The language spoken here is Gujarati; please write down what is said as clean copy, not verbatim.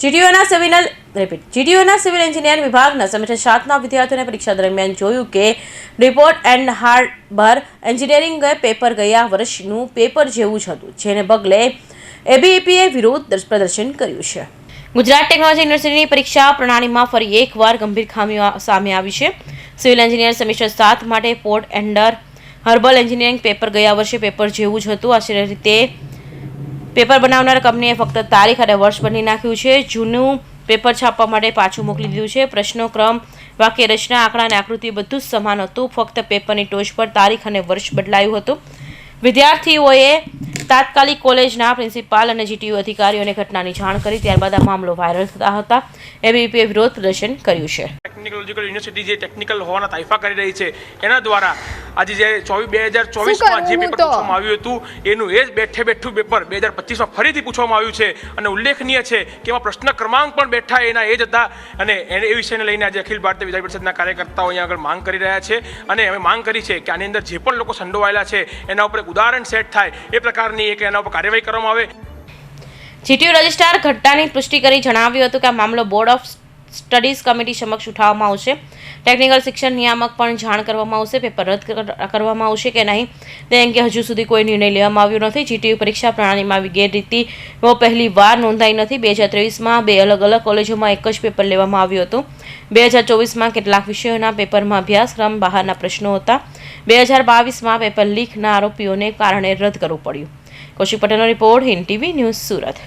જીટીયુના સિવિલ એન્જિનિયર વિભાગના સેમેસ્ટર 7ના વિદ્યાર્થીઓને પરીક્ષા દરમિયાન જોયું કે report and harbour engineering paper ગયા વર્ષનું પેપર જેવું જ હતું, જેને પગલે એબીવીપીએ વિરોધ પ્રદર્શન કર્યું છે. ગુજરાત ટેકનોલોજી યુનિવર્સિટીની પરીક્ષા પ્રણાલીમાં ફરી એકવાર ગંભીર ખામીઓ સામે આવી છે. સિવિલ એન્જિનિયર સેમેસ્ટર 7 માટે port and herbal engineering paper ગયા વર્ષે પેપર જેવું જ હતું. આશ્ચર્ય રીતે પેપર બનાવનાર કંપનીએ ફક્ત તારીખ અને વર્ષ બદલી નાખ્યું છે. જૂનું પેપર છાપવા માટે પાછું મોકલી દીધું છે. પ્રશ્નો, ક્રમ, વાક્ય રચના, આંકડા અને આકૃતિ બધું જ સમાન હતું. ફક્ત પેપરની ટોચ પર તારીખ અને વર્ષ બદલાયું હતું. વિદ્યાર્થીઓએ તાત્કાલિક કોલેજના પ્રિન્સિપાલ અને જીટીયુ અધિકારીઓને ઘટનાની જાણ કરી. ત્યારબાદ આ મામલો વાયરલ થતા હતા. એબીવીપીએ વિરોધ પ્રદર્શન કર્યું છે. ટેકનોલોજીકલ યુનિવર્સિટી જે ટેકનિકલ હોવાના તાઇફા કરી રહી છે, એના દ્વારા આજે જે 2024માં જે પેપર પૂછવામાં આવ્યું હતું એનું એ જ બેઠું પેપર 2025માં ફરીથી પૂછવામાં આવ્યું છે. અને ઉલ્લેખનીય છે કે એમાં પ્રશ્ન ક્રમાંક પણ બેઠા એના એ જ હતા. અને એ વિષયને લઈને આજે અખિલ ભારતીય વિદ્યાર્થી પરિષદના કાર્યકર્તાઓ અહીંયા આગળ માંગ કરી રહ્યા છે. અને અમે માંગ કરી છે કે આની અંદર જે પણ લોકો સંડોવાયેલા છે એના ઉપર એક ઉદાહરણ સેટ થાય એ પ્રકારની એક એના ઉપર કાર્યવાહી કરવામાં આવે. જીટીયુ રજિસ્ટ્રાર ઘટનાની પુષ્ટિ કરી જણાવ્યું હતું કે આ મામલો બોર્ડ ઓફ સ્ટડીઝ કમિટી સમક્ષ ઉઠાવવામાં આવશે. ટેકનિકલ શિક્ષણ નિયામક પણ જાણ કરવામાં આવશે. પેપર રદ કરવામાં આવશે કે નહીં તે અંગે હજુ સુધી કોઈ નિર્ણય લેવામાં આવ્યો નથી. જીટીયુ પરીક્ષા પ્રણાલીમાં આવી ગેરરીતિઓ પહેલી વાર નોંધાઈ નથી. 2023માં 2 અલગ અલગ કોલેજોમાં એક જ પેપર લેવામાં આવ્યું હતું. 2024માં કેટલાક વિષયોના પેપરમાં અભ્યાસક્રમ બહારના પ્રશ્નો હતા. 2022માં પેપર લીકના આરોપીઓને કારણે રદ કરવું પડ્યું. કૌશિક પટેલનો report, Hind TV news, Surat.